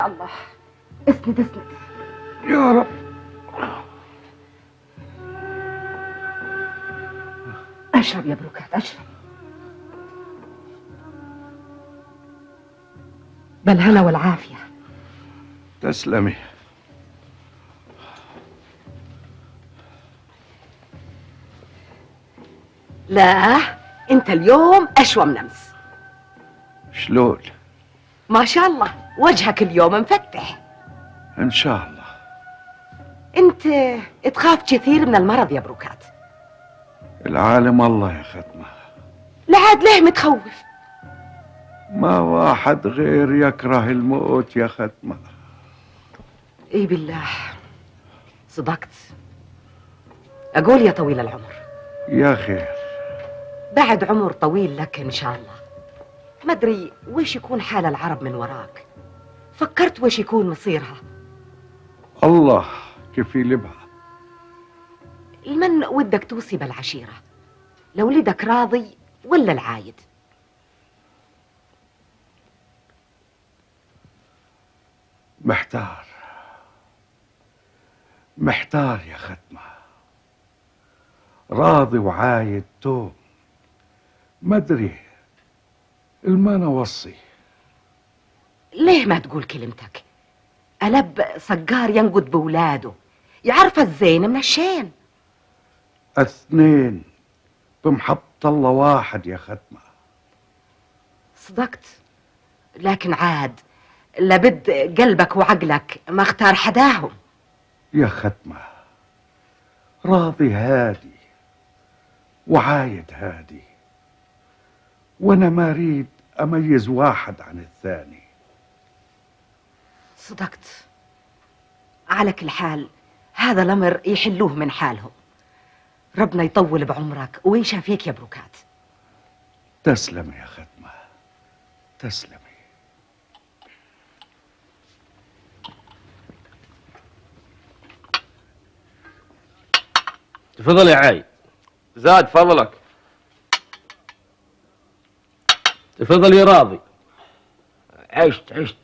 الله. اسند اسند يا رب. اشرب يا بروكات اشرب. بالهنا والعافية. تسلمي. لا انت اليوم اشوم نمس. شلون؟ ما شاء الله وجهك اليوم مفتح. ان شاء الله. انت تخاف كثير من المرض يا بروكات. العالم الله يا ختمة. لعاد ليه متخوف؟ ما واحد غير يكره الموت يا ختمة. اي بالله صدقت. اقول يا طويل العمر. يا خير. بعد عمر طويل لك ان شاء الله. ما ادري وش يكون حال العرب من وراك. فكرت وش يكون مصيرها؟ الله كيف يلبها. المن ودك توصي بالعشيرة؟ لولدك راضي ولا العايد؟ محتار محتار يا ختمة. راضي وعايد توم. ما ادري الما اوصي. ليه ما تقول كلمتك؟ ألب صقار ينقد بولاده، يعرف الزين من الشين. اثنين بمحط الله واحد يا ختمة. صدقت، لكن عاد لابد قلبك وعقلك ما اختار حداهم. يا ختمة راضي هادي وعايد هادي، وانا ما اريد اميز واحد عن الثاني. صدقت. على كل حال هذا الأمر يحلوه من حالهم. ربنا يطول بعمرك ويشافيك يا بروكات. تسلم يا ختمة تسلمي. تفضل يا عايد. زاد فضلك. تفضل يا راضي. عشت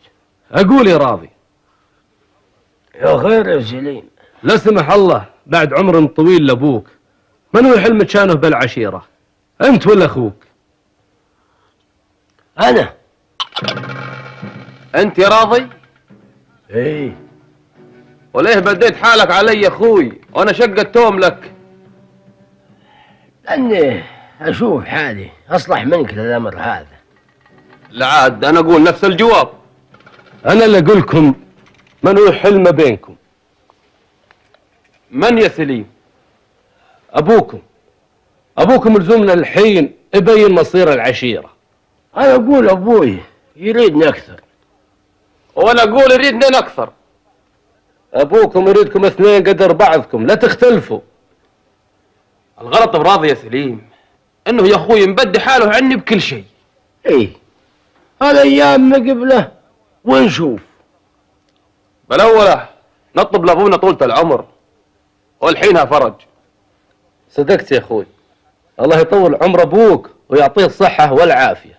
اقول يا راضي. يا خير يا سليم. لا سمح الله بعد عمر طويل لابوك، من هو يحل مكانه بالعشيرة؟ انت ولا اخوك؟ انا. انت يا راضي؟ ايه. وليه بديت حالك علي يا اخوي وانا شقت توم لك؟ لاني اشوف حالي اصلح منك للامر هذا. لا عاد انا اقول نفس الجواب. انا اللي اقول لكم من هو يحل ما بينكم. من يا سليم؟ ابوكم لزومنا الحين يبين مصير العشيرة. انا اقول ابوي يريدني اكثر. وانا اقول يريدنا اكثر. ابوكم يريدكم اثنين قدر بعضكم، لا تختلفوا. الغلط براضي يا سليم انه يا اخوي مبدي حاله عني بكل شيء. ايه هالايام مقبله ونشوف. بالاولى نطلب لابونا طولة العمر والحينها فرج. صدقت يا اخوي، الله يطول عمر ابوك ويعطيه الصحة والعافية.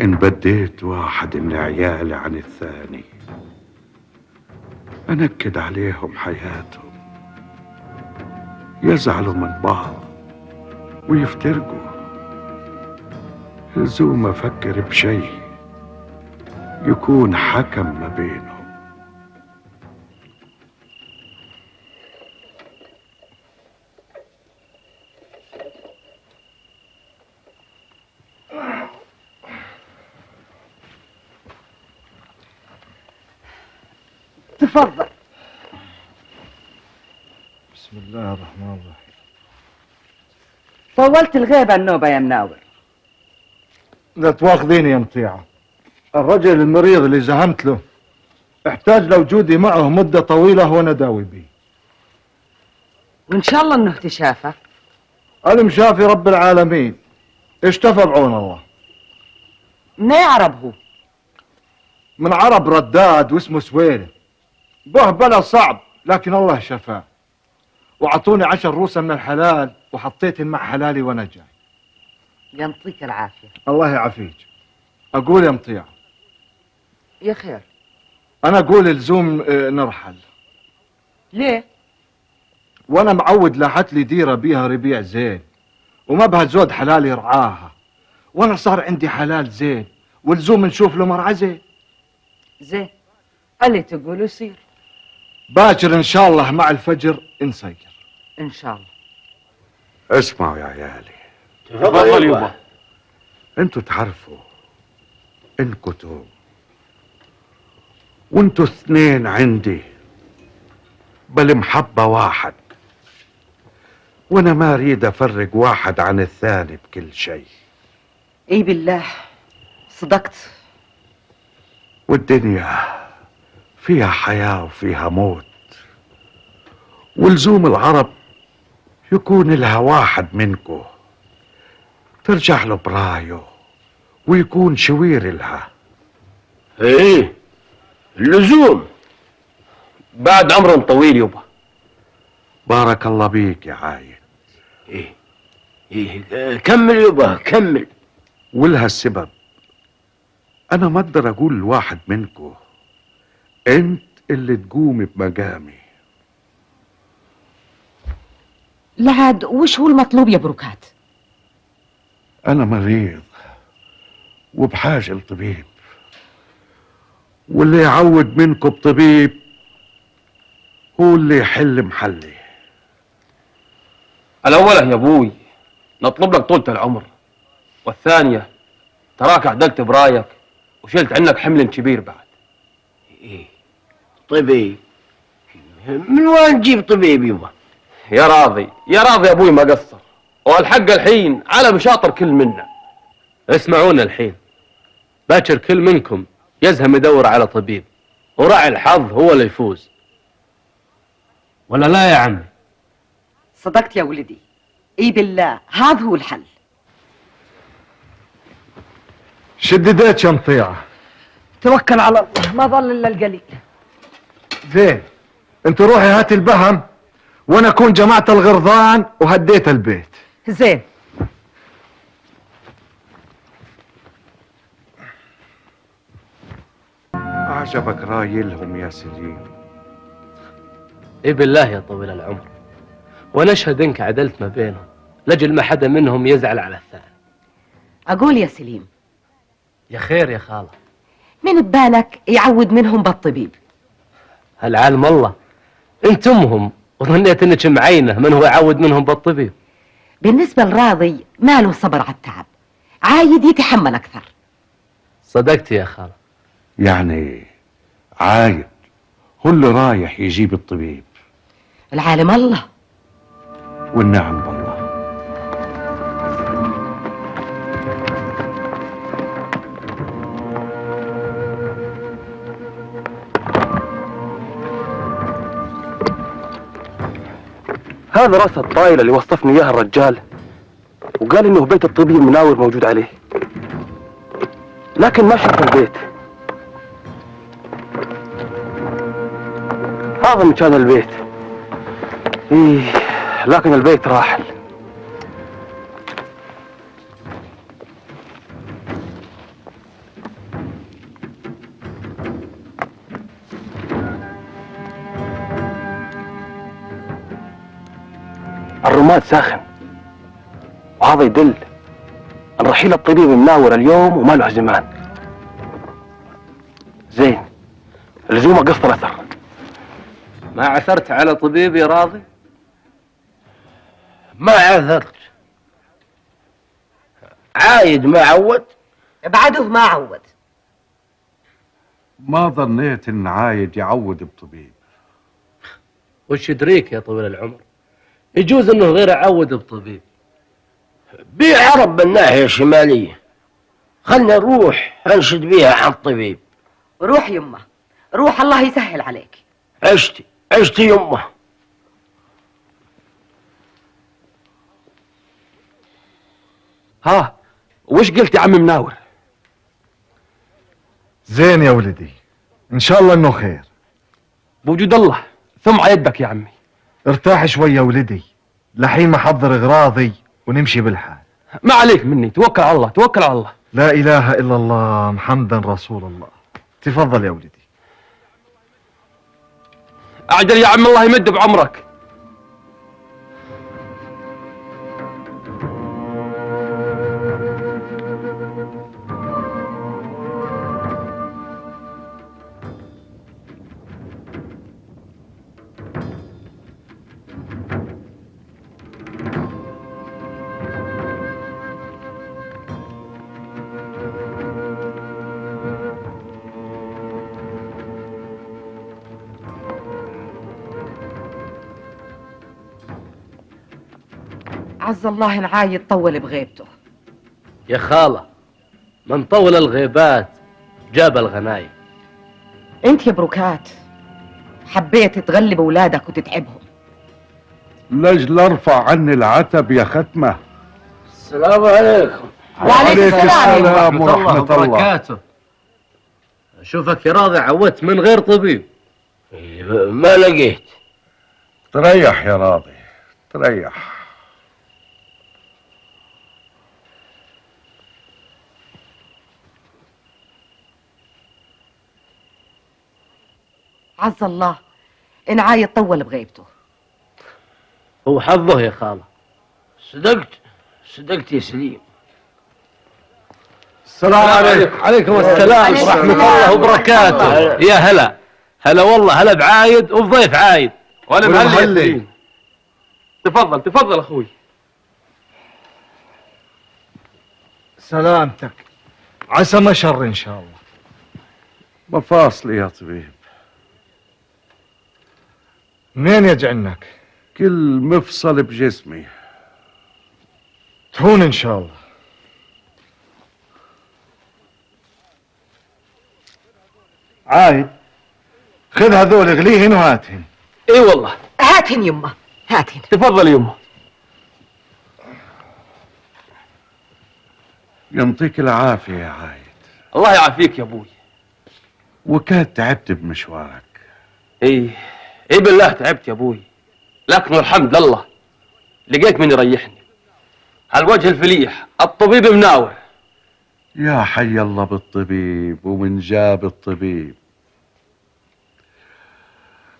إن بديت واحد من عيالي عن الثاني أنكد عليهم حياتهم، يزعلوا من بعض ويفترقوا. لزوم أفكر بشيء يكون حكم ما بينهم. تفضل. بسم بسم الله الرحمن الرحيم. طولت الغيبة النوبة يا مناور. لا تواخذيني يا مطيعة، الرجل المريض اللي زعمت له احتاج لوجودي معه مدة طويلة وانا داوي بيه. وإن شاء الله إنه تشافى. المشافي رب العالمين، اشتفى بعون الله. من أي عرب هو؟ من عرب رداد واسمه سويلم. به بلا صعب لكن الله شفاه، وعطوني 10 روسة من الحلال وحطيتهم مع حلالي وانا جاي. ينطيك العافية. الله يعافيك. اقول يا مطيع، يا خير. انا اقول لزوم نرحل. ليه؟ وانا معود لاحت لي ديره بيها ربيع زين، وما بها زود حلال يرعاها، وانا صار عندي حلال زين ولزوم نشوف له مرعى زين. زين، اللي تقول يصير. باكر ان شاء الله مع الفجر نسير إن شاء الله. اسمعوا يا عيالي، تفضل يبا. انتوا تعرفوا انكتوا وانتوا اثنين عندي، بل محبة واحد، وانا ما اريد افرق واحد عن الثاني بكل شيء. إي بالله صدقت. والدنيا فيها حياة وفيها موت، ولزوم العرب يكون لها واحد منكو ترجع له برايه ويكون شوير لها. ايه اللزوم. بعد عمر طويل يبا. بارك الله بيك يا عايد. ايه كمل يبا كمل. ولهالسبب انا ما اقدر اقول لواحد منكو انت اللي تقوم بمقامي. لعاد وش هو المطلوب يا بروكات؟ انا مريض وبحاجة لطبيب، واللي يعود منكم بطبيب هو اللي يحل محلي. الأولى يا أبوي نطلب لك طولة العمر، والثانية تراك عدلت برايك وشلت عنك حمل كبير بعد. ايه طبيب؟ من وين نجيب طبيب يبا؟ يا راضي يا راضي أبوي ما قصر، والحق الحين على بشاطر كل منا. اسمعونا الحين، باكر كل منكم يزهم يدور على طبيب، وراعي الحظ هو اللي يفوز. ولا لا يا عمي؟ صدقت يا ولدي. إي بالله هذا هو الحل. شددت يا مطيعة. توكل على الله، ما ظل إلا القليل. زين، انت روحي هات البهم وانا اكون جمعت الغرضان وهديت البيت. زين. اعجبك رايلهم يا سليم. اي بالله يا طويل العمر، ونشهد انك عدلت ما بينهم لاجل ما حدا منهم يزعل على الثاني. أقول يا سليم، يا خير يا خاله. من ببالك يعود منهم بالطبيب؟ هالعالم الله، انت امهم وظنيت انك معينه من هو يعود منهم بالطبيب. بالنسبة لراضي ما له صبر على التعب، عايد يتحمل أكثر. صدقت يا خاله. يعني عايد هو اللي رايح يجيب الطبيب؟ العالم الله. والنعم بالله. هذا راس الطايلة اللي وصفني إياها الرجال، وقال إنه بيت الطبيب مناور موجود عليه، لكن ما شفت البيت. هذا مكان البيت. إيه لكن البيت راحل. الرماد ساخن، وهذا يدل ان رحيل الطبيب مناور اليوم وما له زمان. زين، لزوم قص الاثر. ما عثرت على طبيب يا راضي؟ ما عثرت. عايد ما عود؟ بعده ما عود. ما ظنيت ان عايد يعود بطبيب. وش يدريك يا طويل العمر؟ يجوز انه غير عود بطبيب. بيع عرب بالناحية الشمالية، خلنا نروح انشد بيها عن الطبيب. روح يمه، روح الله يسهل عليك. عشتي يمه. ها، وش قلت يا عم مناور؟ زين يا ولدي، ان شاء الله انه خير. بوجود الله ثم على يدك يا عمي. ارتاح شوي يا ولدي، لحين ما احضر اغراضي ونمشي بالحال. ما عليك مني، توكل على الله، توكل على الله. لا اله الا الله محمدا رسول الله. تفضل يا ولدي. اعجل يا عم، الله يمد بعمرك. عز الله نعايد طول بغيبته. يا خالة، من طول الغيبات جاب الغنايم. انت يا بركات حبيت تغلب اولادك وتتعبهم. لاجل ارفع عني العتب يا ختمه. السلام عليكم. وعليكم السلام ورحمه الله. وبركاته. اشوفك يا راضي عودت من غير طبيب. ما لقيت. تريح يا راضي، تريح. عز الله نعايد طول بغيبته. هو حظه يا خالة. صدقت يا سليم. السلام عليكم. عليكم السلام ورحمة الله وبركاته. يا هلا، هلا والله، هلا بعايد وبضيف عايد. وانا والمهلي. مهلي. تفضل تفضل اخوي. سلامتك، عسى ما شر ان شاء الله. مفاصلي يا طبيب، منين يجعنك؟ كل مفصل بجسمي. تهون ان شاء الله. عايد، خذ هذول اغليهن وهاتهن. اي والله. هاتهن يمه، هاتهن. تفضل يمه. يعطيك العافيه يا عايد، الله يعافيك يا ابوي. وكاد تعبت بمشوارك. اي بالله تعبت يا ابوي، لكن الحمد لله لقيت من يريحني. هالوجه الفليح الطبيب مناور. يا حي الله بالطبيب ومن جاب الطبيب.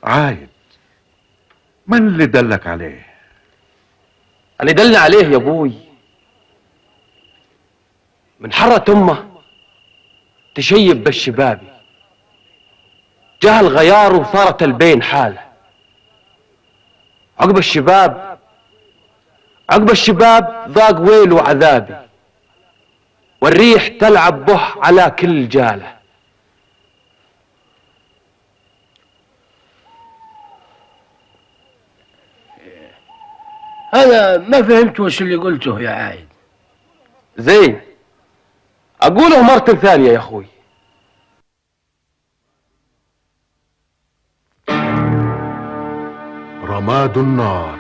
عايد، من اللي دلك عليه؟ اللي دلني عليه يا ابوي من حرة امه تشيب بالشبابي، جاه الغيار وصارت البين حاله. عقب الشباب ضاق ويل وعذابي، والريح تلعب به على كل جاله. أنا ما فهمت وش اللي قلته يا عايد. زين، اقوله مرة ثانية يا اخوي. رماد النار